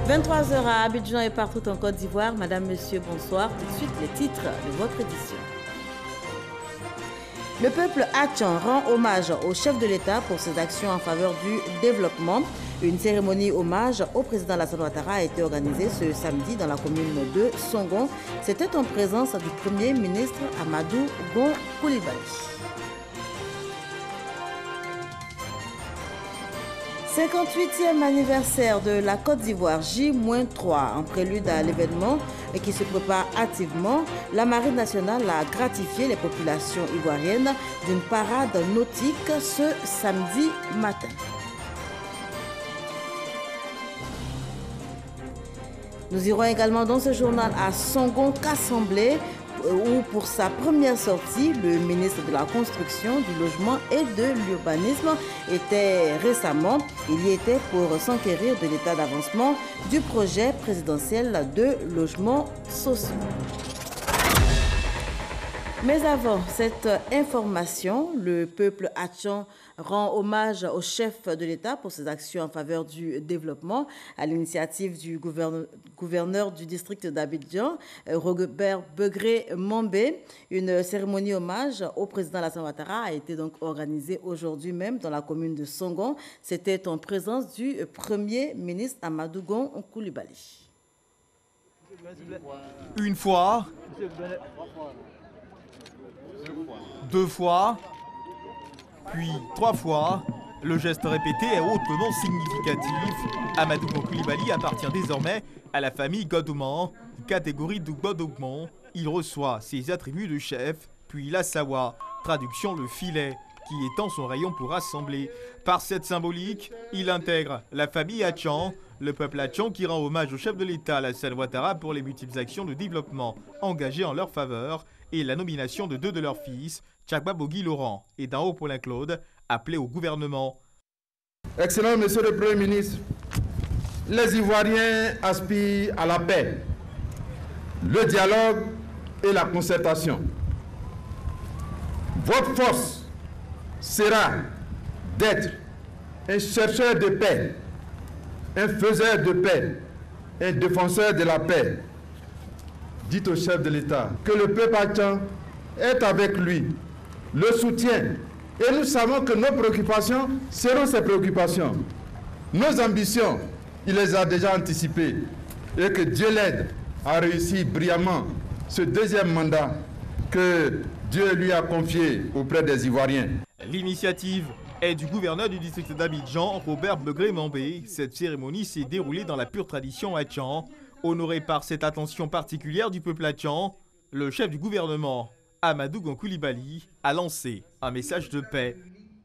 23h à Abidjan et partout en Côte d'Ivoire. Madame, Monsieur, bonsoir. Tout de suite, les titres de votre édition. Le peuple Atchan rend hommage au chef de l'État pour ses actions en faveur du développement. Une cérémonie hommage au président Alassane Ouattara a été organisée ce samedi dans la commune de Songon. C'était en présence du Premier ministre Amadou Gon Coulibaly. 58e anniversaire de la Côte d'Ivoire, J-3, en prélude à l'événement qui se prépare activement, la Marine nationale a gratifié les populations ivoiriennes d'une parade nautique ce samedi matin. Nous irons également dans ce journal à Songon Kassamblé, où pour sa première sortie, le ministre de la Construction, du Logement et de l'Urbanisme était récemment. Il y était pour s'enquérir de l'état d'avancement du projet présidentiel de logements sociaux. Mais avant cette information, le peuple Atchan rend hommage au chef de l'État pour ses actions en faveur du développement. À l'initiative du gouverneur du district d'Abidjan, Robert Begré Mambé, une cérémonie hommage au président Alassane Ouattara a été donc organisée aujourd'hui même dans la commune de Songon. C'était en présence du Premier ministre Amadou Gon Coulibaly. Une fois, deux fois, puis trois fois, le geste répété est hautement significatif. Amadou Gon Coulibaly appartient désormais à la famille Godouman, catégorie de Godouman. Il reçoit ses attributs de chef, puis la Sawa, traduction le filet, qui étend son rayon pour rassembler. Par cette symbolique, il intègre la famille Atchan, le peuple Atchan qui rend hommage au chef de l'État Alassane Ouattara pour les multiples actions de développement engagées en leur faveur et la nomination de deux de leurs fils, Tchakba Bogui Laurent et Dao Paulin Claude, appelés au gouvernement. Excellent Monsieur le Premier ministre, les Ivoiriens aspirent à la paix, le dialogue et la concertation. Votre force sera d'être un chercheur de paix, un faiseur de paix, un défenseur de la paix. Dites au chef de l'État que le peuple Atchan est avec lui, le soutient. Et nous savons que nos préoccupations seront ses préoccupations. Nos ambitions, il les a déjà anticipées. Et que Dieu l'aide à réussir brillamment ce deuxième mandat que Dieu lui a confié auprès des Ivoiriens. L'initiative est du gouverneur du district d'Abidjan, Robert Begré Mambé. Cette cérémonie s'est déroulée dans la pure tradition Atchan. Honoré par cette attention particulière du peuple Atchan, le chef du gouvernement, Amadou Gon Coulibaly, a lancé un message de paix.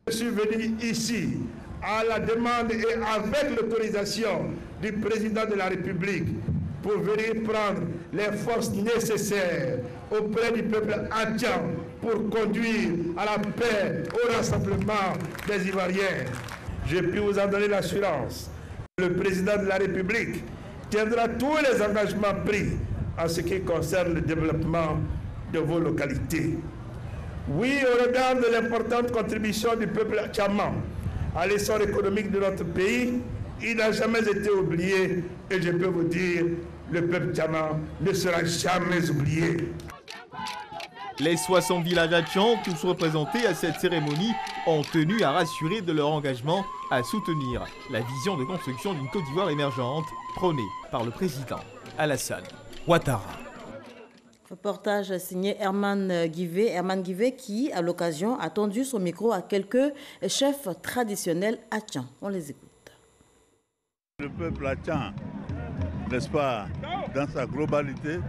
Je suis venu ici à la demande et avec l'autorisation du président de la République pour venir prendre les forces nécessaires auprès du peuple Atchan pour conduire à la paix, au rassemblement des Ivoiriens. Je puis vous en donner l'assurance. Le président de la République tiendra tous les engagements pris en ce qui concerne le développement de vos localités. Oui, au regard de l'importante contribution du peuple Atchaman à l'essor économique de notre pays, il n'a jamais été oublié et je peux vous dire, le peuple Atchaman ne sera jamais oublié. Les 60 villages Atchan, tous représentés à cette cérémonie, ont tenu à rassurer de leur engagement à soutenir la vision de construction d'une Côte d'Ivoire émergente prônée par le président Alassane Ouattara. Reportage signé Herman Guivet qui, à l'occasion, a tendu son micro à quelques chefs traditionnels Atchan. On les écoute. Le peuple Atchan, n'est-ce pas, dans sa globalité,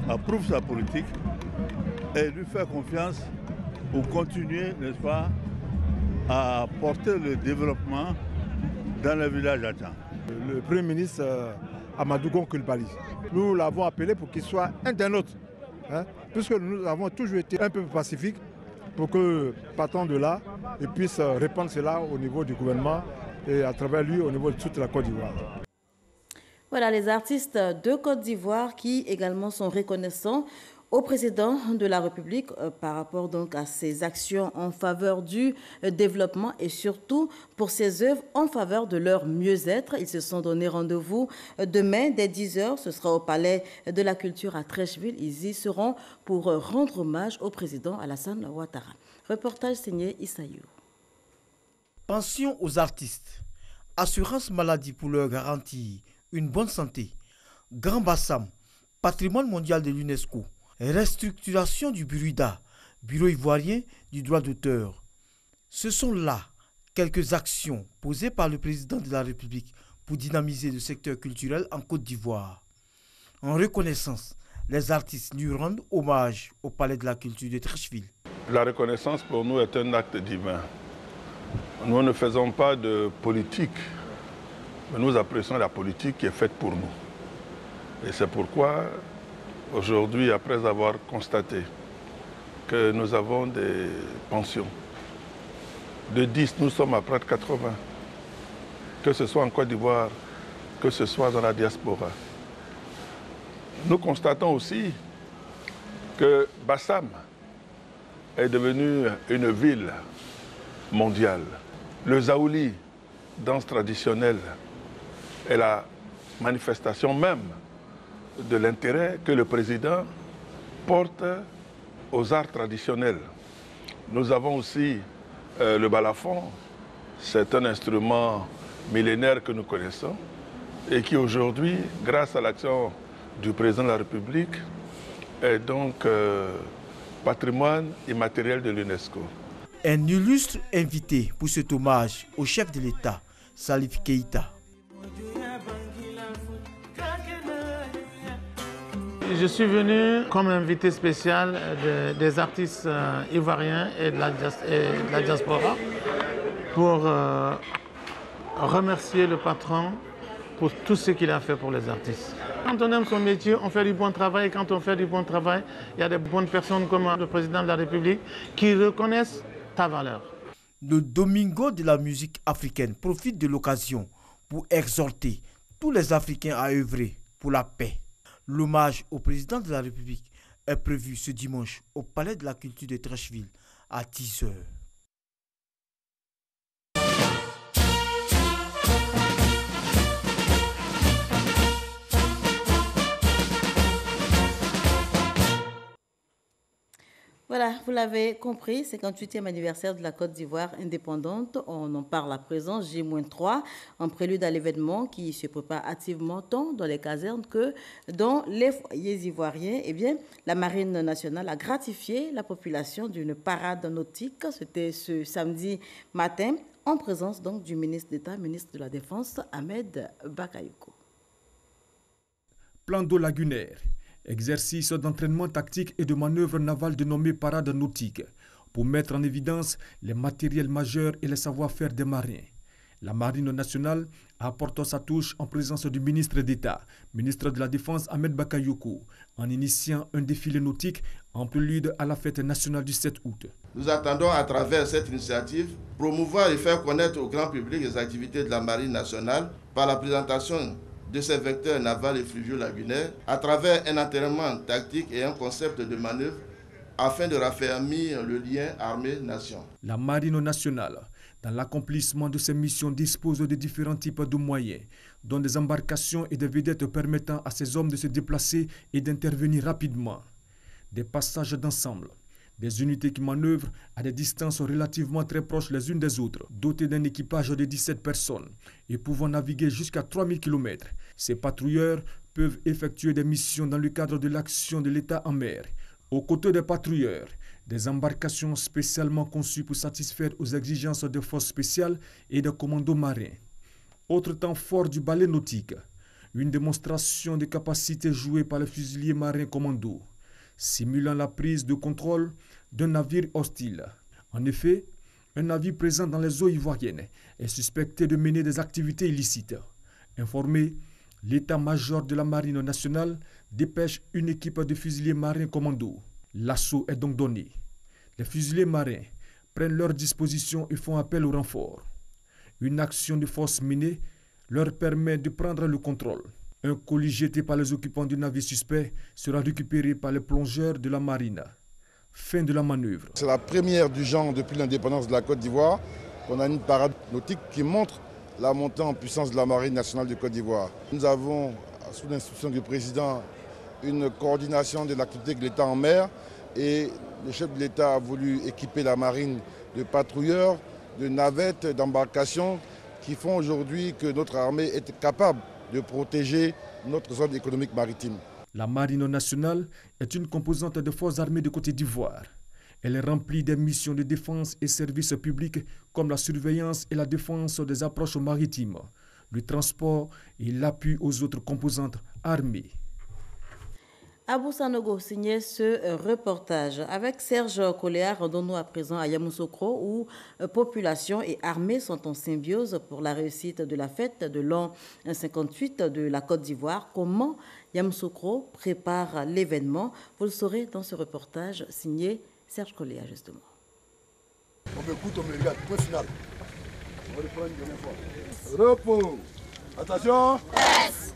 approuve sa politique et lui fait confiance pour continuer, n'est-ce pas, à porter le développement dans le village Atchan. Le Premier ministre Amadou Gon Coulibaly, nous l'avons appelé pour qu'il soit un des nôtres, puisque nous avons toujours été un peu pacifiques pour que, partant de là, il puisse répandre cela au niveau du gouvernement et à travers lui au niveau de toute la Côte d'Ivoire. Voilà les artistes de Côte d'Ivoire qui également sont reconnaissants au président de la République par rapport donc à ses actions en faveur du développement et surtout pour ses œuvres en faveur de leur mieux-être. Ils se sont donné rendez-vous demain dès 10h. Ce sera au Palais de la Culture à Treichville. Ils y seront pour rendre hommage au président Alassane Ouattara. Reportage signé Issaïou. Pension aux artistes, assurance maladie pour leur garantir une bonne santé, Grand Bassam, patrimoine mondial de l'UNESCO, restructuration du Buruda, bureau ivoirien du droit d'auteur. Ce sont là quelques actions posées par le président de la République pour dynamiser le secteur culturel en Côte d'Ivoire. En reconnaissance, les artistes lui rendent hommage au Palais de la Culture de Treichville. La reconnaissance pour nous est un acte divin. Nous ne faisons pas de politique, mais nous apprécions la politique qui est faite pour nous. Et c'est pourquoi, aujourd'hui, après avoir constaté que nous avons des pensions, de 10, nous sommes à près de 80, que ce soit en Côte d'Ivoire, que ce soit dans la diaspora. Nous constatons aussi que Bassam est devenue une ville mondiale. Le Zaouli, danse traditionnelle, est la manifestation même de l'intérêt que le président porte aux arts traditionnels. Nous avons aussi le balafon, c'est un instrument millénaire que nous connaissons et qui aujourd'hui, grâce à l'action du président de la République, est donc patrimoine immatériel de l'UNESCO. Un illustre invité pour cet hommage au chef de l'État, Salif Keïta. Je suis venu comme invité spécial des artistes ivoiriens et de la diaspora pour remercier le patron pour tout ce qu'il a fait pour les artistes. Quand on aime son métier, on fait du bon travail. Et quand on fait du bon travail, il y a des bonnes personnes comme le président de la République qui reconnaissent ta valeur. Le Domingo de la musique africaine profite de l'occasion pour exhorter tous les Africains à œuvrer pour la paix. L'hommage au président de la République est prévu ce dimanche au Palais de la Culture de Treichville à 10h. Voilà, vous l'avez compris, 58e anniversaire de la Côte d'Ivoire indépendante. On en parle à présent, J-3, en prélude à l'événement qui se prépare activement tant dans les casernes que dans les foyers ivoiriens. Eh bien, la Marine nationale a gratifié la population d'une parade nautique. C'était ce samedi matin, en présence donc du ministre d'État, ministre de la Défense, Ahmed Bakayoko. Plan d'eau lagunaire. Exercice d'entraînement tactique et de manœuvres navales dénommé parade nautique pour mettre en évidence les matériels majeurs et les savoir-faire des marins. La Marine nationale apporte sa touche en présence du ministre d'État, ministre de la Défense Ahmed Bakayoko, en initiant un défilé nautique en prélude à la fête nationale du 7 août. Nous attendons à travers cette initiative promouvoir et faire connaître au grand public les activités de la Marine nationale par la présentation de ces vecteurs navals et fluviaux lagunaires à travers un entraînement tactique et un concept de manœuvre afin de raffermir le lien armée-nation. La Marine nationale, dans l'accomplissement de ses missions, dispose de différents types de moyens, dont des embarcations et des vedettes permettant à ses hommes de se déplacer et d'intervenir rapidement. Des passages d'ensemble, des unités qui manœuvrent à des distances relativement très proches les unes des autres, dotées d'un équipage de 17 personnes et pouvant naviguer jusqu'à 3000 km. Ces patrouilleurs peuvent effectuer des missions dans le cadre de l'action de l'État en mer. Aux côtés des patrouilleurs, des embarcations spécialement conçues pour satisfaire aux exigences des forces spéciales et des commandos marins. Autre temps fort du ballet nautique, une démonstration de capacité jouée par les fusiliers marins commandos, simulant la prise de contrôle d'un navire hostile. En effet, un navire présent dans les eaux ivoiriennes est suspecté de mener des activités illicites. Informé, l'état-major de la Marine nationale dépêche une équipe de fusiliers marins commando. L'assaut est donc donné. Les fusiliers marins prennent leurs dispositions et font appel au renfort. Une action de force menée leur permet de prendre le contrôle. Un colis jeté par les occupants du navire suspect sera récupéré par les plongeurs de la marine. Fin de la manœuvre. C'est la première du genre depuis l'indépendance de la Côte d'Ivoire qu'on a une parade nautique qui montre la montée en puissance de la Marine nationale de Côte d'Ivoire. Nous avons, sous l'instruction du président, une coordination de l'activité de l'État en mer et le chef de l'État a voulu équiper la marine de patrouilleurs, de navettes, d'embarcations qui font aujourd'hui que notre armée est capable de protéger notre zone économique maritime. La Marine nationale est une composante des forces armées de Côte d'Ivoire. Elle remplit des missions de défense et services publics comme la surveillance et la défense des approches maritimes, le transport et l'appui aux autres composantes armées. Abou Sanogo signait ce reportage. Avec Serge Koléa, rendons-nous à présent à Yamoussoukro où population et armée sont en symbiose pour la réussite de la fête de l'an 58 de la Côte d'Ivoire. Comment Yamoussoukro prépare l'événement? Vous le saurez dans ce reportage signé Serge Koléa, justement. On m'écoute, on me regarde. Point final. On va le prendre une dernière fois. Repos. Attention. Yes.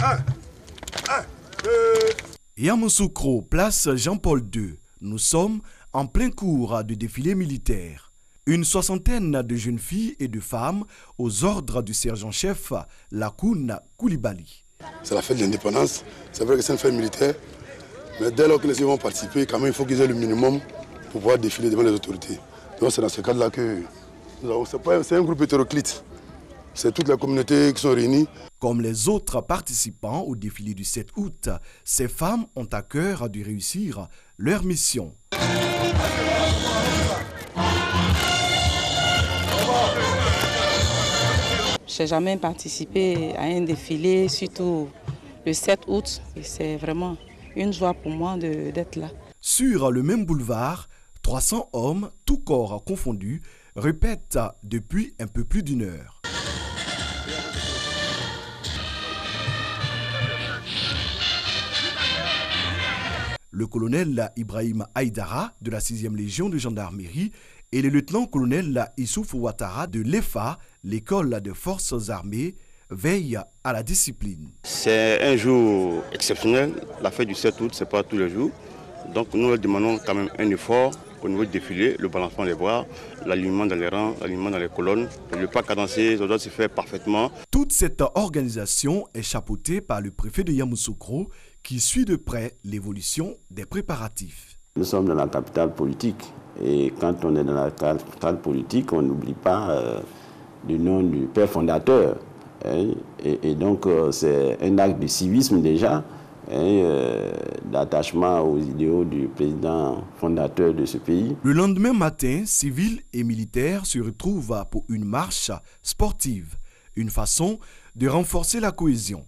1, 2. Yamoussoukro, place Jean-Paul II. Nous sommes en plein cours de défilé militaire. Une soixantaine de jeunes filles et de femmes aux ordres du sergent-chef Lakoun Koulibaly. C'est la fête de l'indépendance. C'est vrai que c'est une fête militaire. Mais dès lors que les filles vont participer, quand même, il faut qu'ils aient le minimum pour pouvoir défiler devant les autorités. Donc c'est dans ce cadre-là que nous avons. C'est un groupe hétéroclite. C'est toute la communauté qui sont réunies. Comme les autres participants au défilé du 7 août, ces femmes ont à cœur de réussir leur mission. Je n'ai jamais participé à un défilé, surtout le 7 août. C'est vraiment une joie pour moi d'être là. Sur le même boulevard, 300 hommes, tous corps confondus, répètent depuis un peu plus d'une heure. Le colonel Ibrahim Haïdara de la 6e Légion de gendarmerie et le lieutenant-colonel Issouf Ouattara de l'EFA, l'école des forces armées, veillent à la discipline. C'est un jour exceptionnel. La fête du 7 août, ce n'est pas tous les jours. Donc nous leur demandons quand même un effort au niveau du défilé, le balancement des bras, l'alignement dans les rangs, l'alignement dans les colonnes. Le pas cadencé, ça doit se faire parfaitement. Toute cette organisation est chapeautée par le préfet de Yamoussoukro qui suit de près l'évolution des préparatifs. Nous sommes dans la capitale politique et quand on est dans la capitale politique, on n'oublie pas le nom du père fondateur. Et donc c'est un acte de civisme déjà, d'attachement aux idéaux du président fondateur de ce pays. Le lendemain matin, civils et militaires se retrouvent pour une marche sportive, une façon de renforcer la cohésion.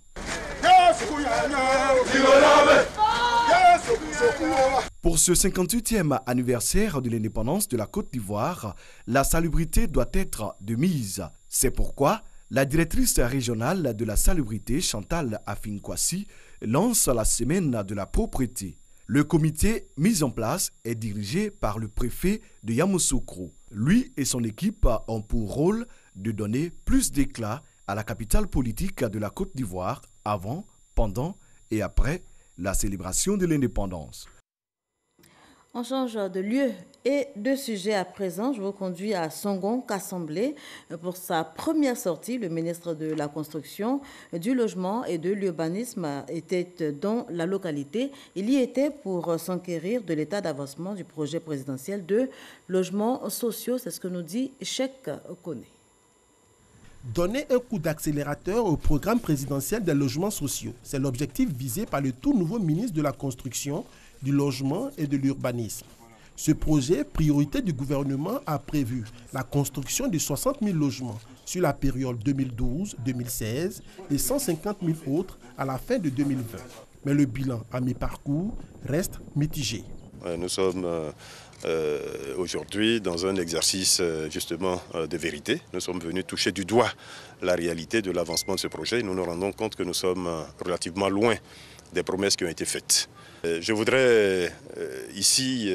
Pour ce 58e anniversaire de l'indépendance de la Côte d'Ivoire, la salubrité doit être de mise. C'est pourquoi la directrice régionale de la salubrité, Chantal Afinkwasi, lance la semaine de la propreté. Le comité mis en place est dirigé par le préfet de Yamoussoukro. Lui et son équipe ont pour rôle de donner plus d'éclat à la capitale politique de la Côte d'Ivoire avant, pendant et après la célébration de l'indépendance. On change de lieu et de sujet à présent. Je vous conduis à Songon, Kassamblé. Pour sa première sortie, le ministre de la Construction, du Logement et de l'Urbanisme était dans la localité. Il y était pour s'enquérir de l'état d'avancement du projet présidentiel de logements sociaux. C'est ce que nous dit Cheikh Okone. Donner un coup d'accélérateur au programme présidentiel des logements sociaux. C'est l'objectif visé par le tout nouveau ministre de la Construction, du Logement et de l'Urbanisme. Ce projet, priorité du gouvernement, a prévu la construction de 60 000 logements sur la période 2012-2016 et 150 000 autres à la fin de 2020. Mais le bilan à mi-parcours reste mitigé. Nous sommes aujourd'hui dans un exercice justement de vérité. Nous sommes venus toucher du doigt la réalité de l'avancement de ce projet. Nous nous rendons compte que nous sommes relativement loin des promesses qui ont été faites. Je voudrais ici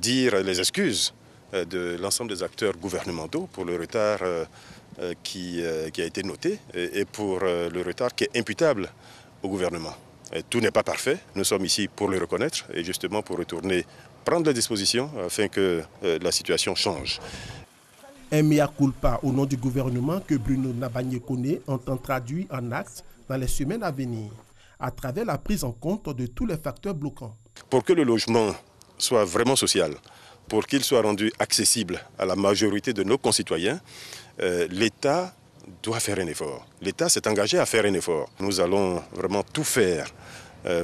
dire les excuses de l'ensemble des acteurs gouvernementaux pour le retard qui a été noté et pour le retard qui est imputable au gouvernement. Tout n'est pas parfait, nous sommes ici pour le reconnaître et justement pour retourner prendre les dispositions afin que la situation change. Un mea culpa au nom du gouvernement que Bruno Nabagné-Koné entend traduire en actes dans les semaines à venir, à travers la prise en compte de tous les facteurs bloquants. Pour que le logement soit vraiment social, pour qu'il soit rendu accessible à la majorité de nos concitoyens, l'État doit faire un effort. L'État s'est engagé à faire un effort. Nous allons vraiment tout faire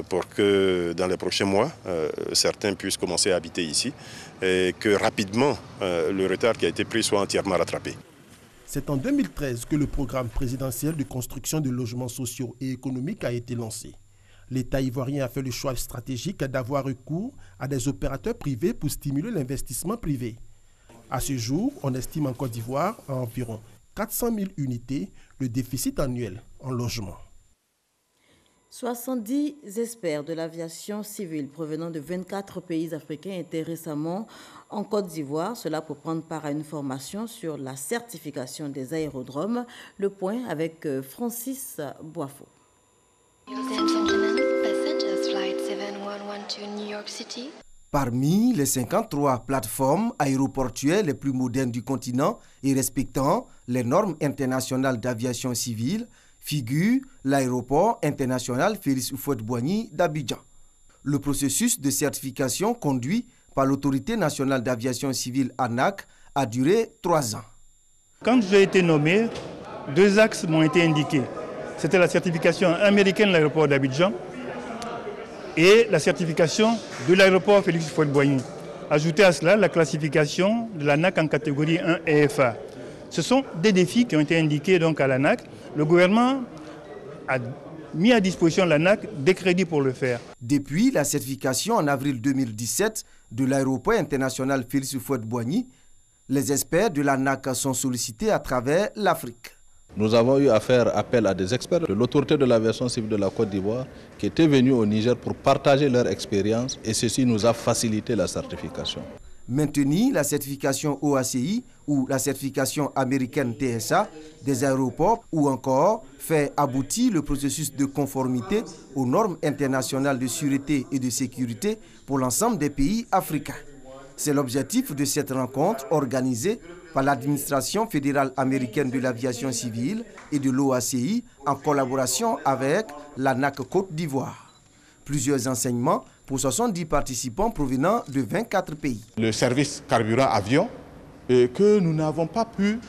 pour que dans les prochains mois, certains puissent commencer à habiter ici et que rapidement, le retard qui a été pris soit entièrement rattrapé. C'est en 2013 que le programme présidentiel de construction de logements sociaux et économiques a été lancé. L'État ivoirien a fait le choix stratégique d'avoir recours à des opérateurs privés pour stimuler l'investissement privé. À ce jour, on estime en Côte d'Ivoire à environ 400 000 unités le déficit annuel en logement. 70 experts de l'aviation civile provenant de 24 pays africains étaient récemment en Côte d'Ivoire, cela pour prendre part à une formation sur la certification des aérodromes. Le point avec Francis Boifo. Parmi les 53 plateformes aéroportuaires les plus modernes du continent et respectant les normes internationales d'aviation civile, figure l'aéroport international Félix Houphouët-Boigny d'Abidjan. Le processus de certification conduit par l'Autorité nationale d'aviation civile ANAC a duré 3 ans. Quand j'ai été nommé, 2 axes m'ont été indiqués. C'était la certification américaine de l'aéroport d'Abidjan et la certification de l'aéroport Félix Houphouët-Boigny. Ajoutez à cela la classification de l'ANAC en catégorie 1 EFA. Ce sont des défis qui ont été indiqués donc à l'ANAC. Le gouvernement a mis à disposition de l'ANAC des crédits pour le faire. Depuis la certification en avril 2017 de l'aéroport international Félix Houphouët-Boigny, les experts de l'ANAC sont sollicités à travers l'Afrique. Nous avons eu à faire appel à des experts de l'autorité de l'aviation civile de la Côte d'Ivoire qui étaient venus au Niger pour partager leur expérience et ceci nous a facilité la certification. Maintenir la certification OACI ou la certification américaine TSA des aéroports ou encore faire aboutir le processus de conformité aux normes internationales de sûreté et de sécurité pour l'ensemble des pays africains. C'est l'objectif de cette rencontre organisée par l'administration fédérale américaine de l'aviation civile et de l'OACI en collaboration avec l'ANAC Côte d'Ivoire. Plusieurs enseignements pour 70 participants provenant de 24 pays. Le service carburant avion que nous n'avons pas pu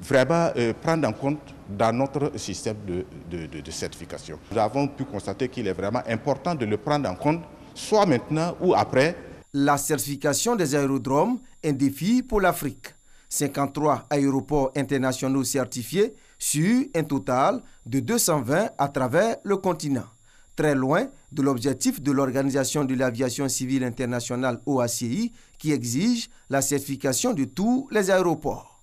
vraiment prendre en compte dans notre système de certification. Nous avons pu constater qu'il est vraiment important de le prendre en compte, soit maintenant ou après. La certification des aérodromes est un défi pour l'Afrique. 53 aéroports internationaux certifiés sur un total de 220 à travers le continent. Très loin de l'objectif de l'Organisation de l'aviation civile internationale OACI qui exige la certification de tous les aéroports.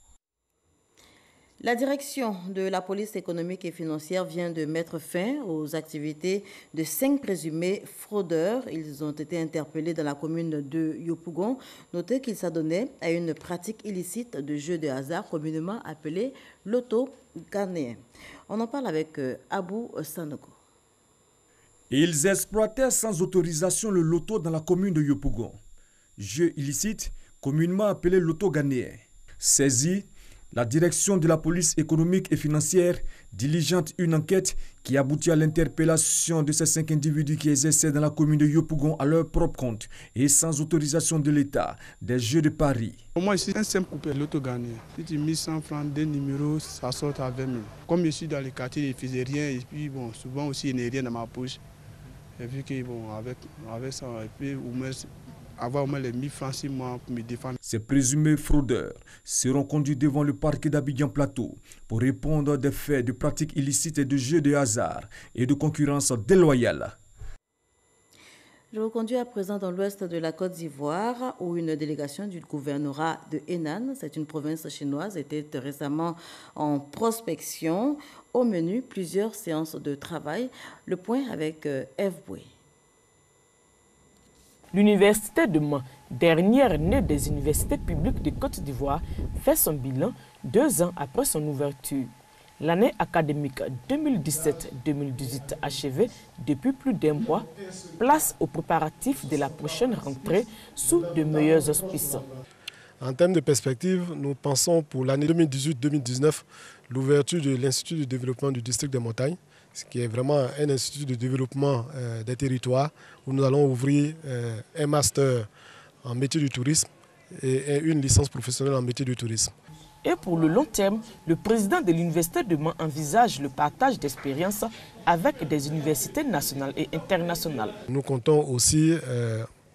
La direction de la police économique et financière vient de mettre fin aux activités de 5 présumés fraudeurs. Ils ont été interpellés dans la commune de Yopougon. Notez qu'ils s'adonnaient à une pratique illicite de jeu de hasard communément appelée loto ghanéen. On en parle avec Abou Sanogo. Ils exploitaient sans autorisation le loto dans la commune de Yopougon. Jeu illicite, communément appelé loto ghanéen. Saisi, la direction de la police économique et financière diligente une enquête qui aboutit à l'interpellation de ces 5 individus qui exerçaient dans la commune de Yopougon à leur propre compte et sans autorisation de l'État des jeux de paris. Pour moi, ici, un simple coupé loto ghanéen. Si tu mets 100 francs, 2 numéros, ça sort à 20 000. Comme je suis dans le quartier, je ne faisais rien et puis bon, souvent aussi il n'y a rien dans ma poche. Et vu que bon, avec ça, et puis avoir au moins les 1000 francs 6 mois pour me défendre. Ces présumés fraudeurs seront conduits devant le parquet d'Abidjan Plateau pour répondre à des faits de pratiques illicites et de jeux de hasard et de concurrence déloyale. Je vous conduis à présent dans l'ouest de la Côte d'Ivoire où une délégation du gouvernorat de Henan, c'est une province chinoise, était récemment en prospection. Au menu, plusieurs séances de travail. Le point avec Eve Boué. L'université de Mans, dernière née des universités publiques de Côte d'Ivoire, fait son bilan 2 ans après son ouverture. L'année académique 2017-2018 achevée depuis plus d'1 mois, place aux préparatifs de la prochaine rentrée sous de meilleurs auspices. En termes de perspective, nous pensons pour l'année 2018-2019 l'ouverture de l'Institut de développement du district des montagnes, ce qui est vraiment un institut de développement des territoires où nous allons ouvrir un master en métier du tourisme et une licence professionnelle en métier du tourisme. Et pour le long terme, le président de l'Université de Mans envisage le partage d'expériences avec des universités nationales et internationales. Nous comptons aussi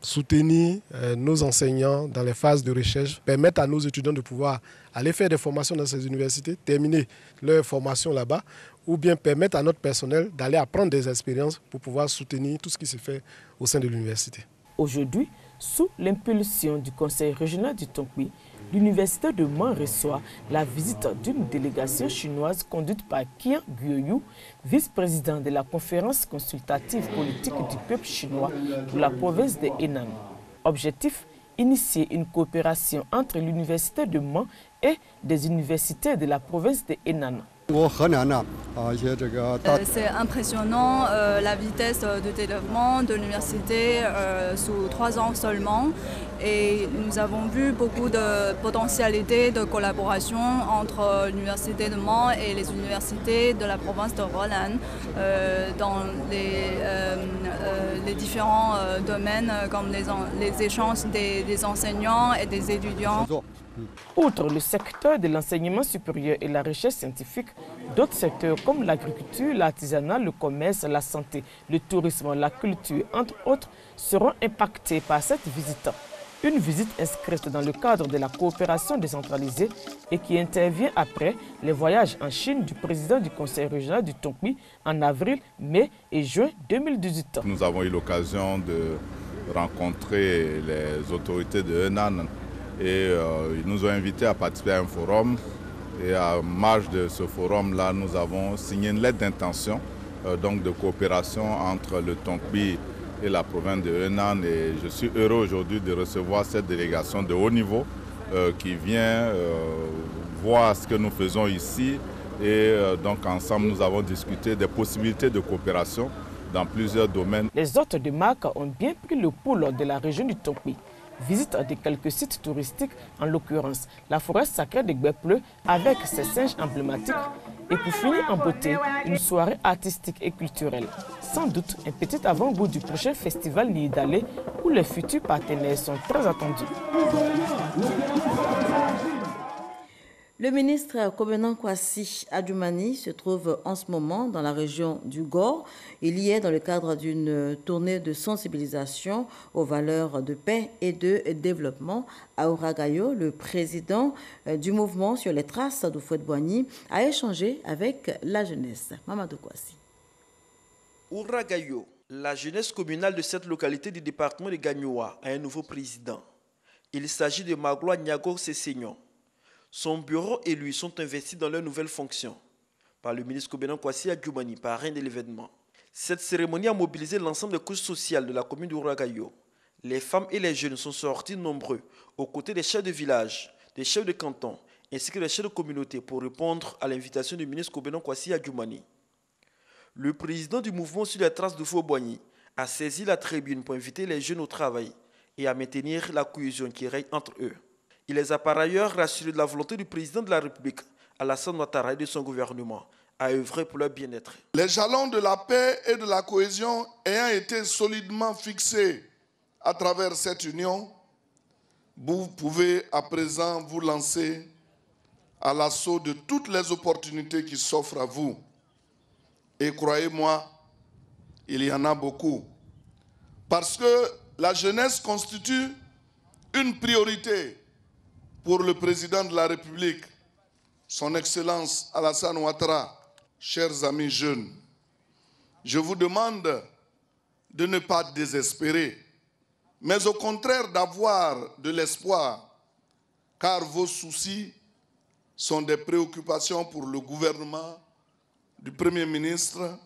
soutenir nos enseignants dans les phases de recherche, permettre à nos étudiants de pouvoir aller faire des formations dans ces universités, terminer leur formation là-bas, ou bien permettre à notre personnel d'aller apprendre des expériences pour pouvoir soutenir tout ce qui se fait au sein de l'université. Aujourd'hui, sous l'impulsion du Conseil régional du Tongpi, l'Université de Mans reçoit la visite d'une délégation chinoise conduite par Qian Guoyu, vice-président de la conférence consultative politique du peuple chinois pour la province de Henan. Objectif, initier une coopération entre l'Université de Mans et des universités de la province de Henan. C'est impressionnant la vitesse de développement de l'université sous 3 ans seulement. Et nous avons vu beaucoup de potentialités de collaboration entre l'Université de Mans et les universités de la province de Roland dans les différents domaines comme les échanges des enseignants et des étudiants. Outre le secteur de l'enseignement supérieur et la recherche scientifique, d'autres secteurs comme l'agriculture, l'artisanat, le commerce, la santé, le tourisme, la culture, entre autres, seront impactés par cette visite. Une visite inscrite dans le cadre de la coopération décentralisée et qui intervient après les voyages en Chine du président du Conseil régional du Tongpi en avril, mai et juin 2018. Nous avons eu l'occasion de rencontrer les autorités de Henan et ils nous ont invités à participer à un forum. Et à marge de ce forum-là, nous avons signé une lettre d'intention donc de coopération entre le Tongpi et la province de Henan. Et je suis heureux aujourd'hui de recevoir cette délégation de haut niveau qui vient voir ce que nous faisons ici. Et donc ensemble, nous avons discuté des possibilités de coopération dans plusieurs domaines. Les hôtes de marque ont bien pris le pouls de la région du Tongpi. Visite de quelques sites touristiques, en l'occurrence la forêt sacrée de Gbepleu avec ses singes emblématiques. Et pour finir en beauté, une soirée artistique et culturelle. Sans doute un petit avant-goût du prochain festival Niidalé où les futurs partenaires sont très attendus. Le ministre Kobenang Kwasi Adjoumani se trouve en ce moment dans la région du Gor. Il y est dans le cadre d'une tournée de sensibilisation aux valeurs de paix et de développement. Aoura Gayo, le président du mouvement sur les traces d'Houphouët-Boigny, a échangé avec la jeunesse. Mamadou Kwasi. Aoura Gayo, la jeunesse communale de cette localité du département de Gagnoua, a un nouveau président. Il s'agit de Magloire Niago Sessignon. Son bureau et lui sont investis dans leurs nouvelles fonctions par le ministre Kobenang Kwasi Adjoumani, parrain de l'événement. Cette cérémonie a mobilisé l'ensemble des couches sociales de la commune d'Aoura Gayo. Les femmes et les jeunes sont sortis nombreux aux côtés des chefs de village, des chefs de canton ainsi que des chefs de communauté pour répondre à l'invitation du ministre Kobenang Kwasi Adjoumani. Le président du mouvement sur les traces d'Houphouët-Boigny a saisi la tribune pour inviter les jeunes au travail et à maintenir la cohésion qui règne entre eux. Il les a par ailleurs rassurés de la volonté du président de la République, Alassane Ouattara, et de son gouvernement à œuvrer pour leur bien-être. Les jalons de la paix et de la cohésion ayant été solidement fixés à travers cette union, vous pouvez à présent vous lancer à l'assaut de toutes les opportunités qui s'offrent à vous. Et croyez-moi, il y en a beaucoup. Parce que la jeunesse constitue une priorité pour le président de la République, son Excellence Alassane Ouattara. Chers amis jeunes, je vous demande de ne pas désespérer, mais au contraire d'avoir de l'espoir, car vos soucis sont des préoccupations pour le gouvernement du Premier ministre,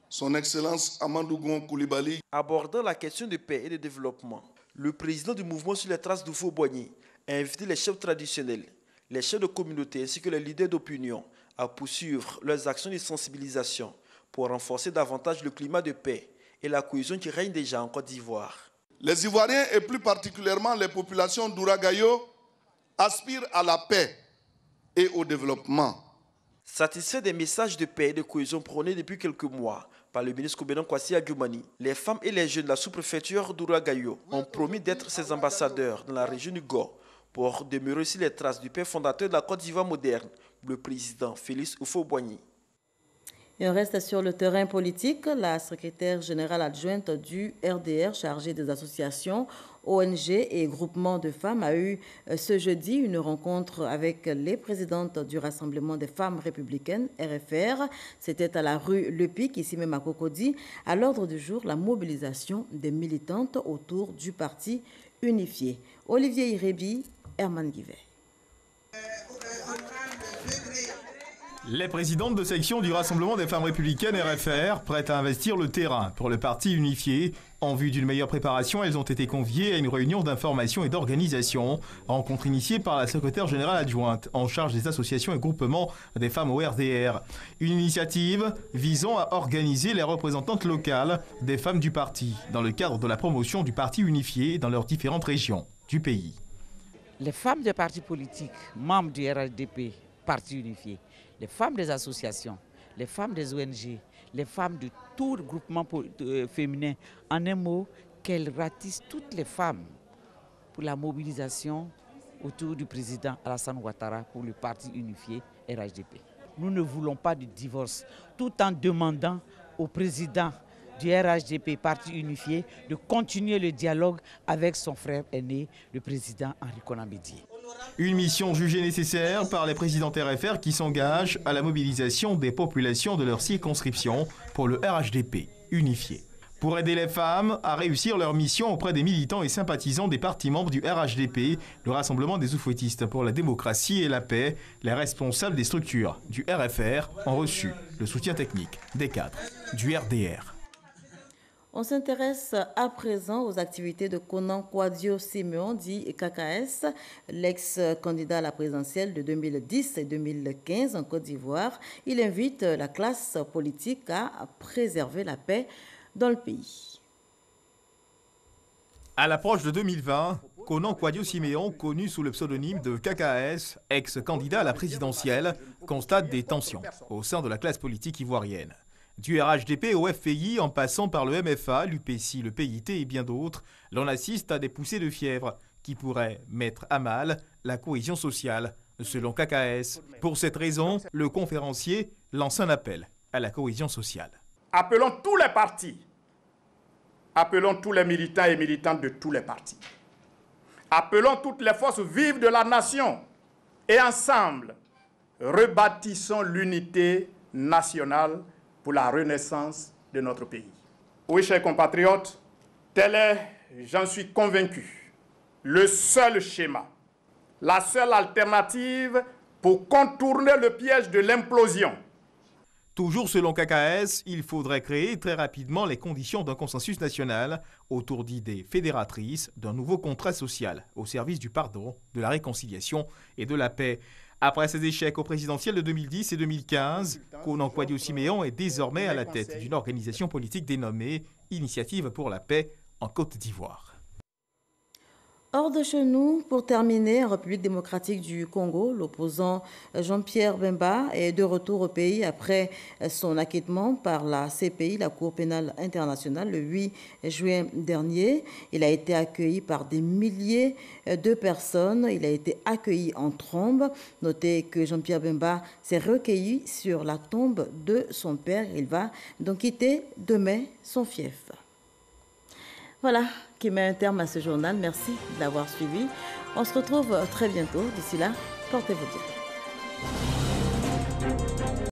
son Excellence Amadou Gon Coulibaly. Abordant la question de paix et de développement, Le président du mouvement sur les traces d'Oufo-Boigny a invité les chefs traditionnels, les chefs de communauté ainsi que les leaders d'opinion à poursuivre leurs actions de sensibilisation pour renforcer davantage le climat de paix et la cohésion qui règne déjà en Côte d'Ivoire. Les Ivoiriens et plus particulièrement les populations d'Ouragayo aspirent à la paix et au développement. Satisfaits des messages de paix et de cohésion prônés depuis quelques mois par le ministre Koubenon Kwasi Agyemang, les femmes et les jeunes de la sous-préfecture d'Ouragayo ont promis d'être ses ambassadeurs dans la région du Gor pour demeurer sur les traces du père fondateur de la Côte d'Ivoire moderne, le président Félix Houphouët-Boigny. Et on reste sur le terrain politique. La secrétaire générale adjointe du RDR chargée des associations, ONG et groupements de femmes a eu ce jeudi une rencontre avec les présidentes du Rassemblement des femmes républicaines, RFR. C'était à la rue Le Pic, ici même à Cocody. À l'ordre du jour, la mobilisation des militantes autour du parti unifié. Olivier Irébi, Herman Guivet. Les présidentes de section du Rassemblement des femmes républicaines RFR, prêtes à investir le terrain pour le parti unifié. En vue d'une meilleure préparation, elles ont été conviées à une réunion d'information et d'organisation, rencontre initiée par la secrétaire générale adjointe en charge des associations et groupements des femmes au RDR. Une initiative visant à organiser les représentantes locales des femmes du parti dans le cadre de la promotion du parti unifié dans leurs différentes régions du pays. Les femmes des partis politiques, membres du RHDP, parti unifié, les femmes des associations, les femmes des ONG, les femmes de tout groupement féminin, en un mot, qu'elles ratissent toutes les femmes pour la mobilisation autour du président Alassane Ouattara pour le parti unifié RHDP. Nous ne voulons pas de divorce, tout en demandant au président du RHDP, parti unifié, de continuer le dialogue avec son frère aîné, le président Henri Konan Bédié. Une mission jugée nécessaire par les présidents RFR qui s'engagent à la mobilisation des populations de leur circonscription pour le RHDP unifié. Pour aider les femmes à réussir leur mission auprès des militants et sympathisants des partis membres du RHDP, le Rassemblement des oufouettistes pour la démocratie et la paix, les responsables des structures du RFR ont reçu le soutien technique des cadres du RDR. On s'intéresse à présent aux activités de Konan Kouadio Siméon, dit KKS, l'ex-candidat à la présidentielle de 2010 et 2015 en Côte d'Ivoire. Il invite la classe politique à préserver la paix dans le pays. À l'approche de 2020, Konan Kouadio Siméon, connu sous le pseudonyme de KKS, ex-candidat à la présidentielle, constate des tensions au sein de la classe politique ivoirienne. Du RHDP au FPI, en passant par le MFA, l'UPC, le PIT et bien d'autres, l'on assiste à des poussées de fièvre qui pourraient mettre à mal la cohésion sociale, selon KKS. Pour cette raison, le conférencier lance un appel à la cohésion sociale. Appelons tous les partis, appelons tous les militants et militantes de tous les partis, appelons toutes les forces vives de la nation et ensemble, rebâtissons l'unité nationale pour la renaissance de notre pays. Oui, chers compatriotes, tel est, j'en suis convaincu, le seul schéma, la seule alternative pour contourner le piège de l'implosion. Toujours selon KKS, il faudrait créer très rapidement les conditions d'un consensus national autour d'idées fédératrices d'un nouveau contrat social au service du pardon, de la réconciliation et de la paix. Après ses échecs aux présidentielles de 2010 et 2015, Konan Kouadio Siméon est désormais à la tête d'une organisation politique dénommée Initiative pour la paix en Côte d'Ivoire. Hors de chez nous, pour terminer, en République démocratique du Congo, l'opposant Jean-Pierre Bemba est de retour au pays après son acquittement par la CPI, la Cour pénale internationale, le 8 juin dernier. Il a été accueilli par des milliers de personnes. Il a été accueilli en trombe. Notez que Jean-Pierre Bemba s'est recueilli sur la tombe de son père. Il va donc quitter demain son fief. Voilà qui met un terme à ce journal. Merci de l'avoir suivi. On se retrouve très bientôt. D'ici là, portez-vous bien.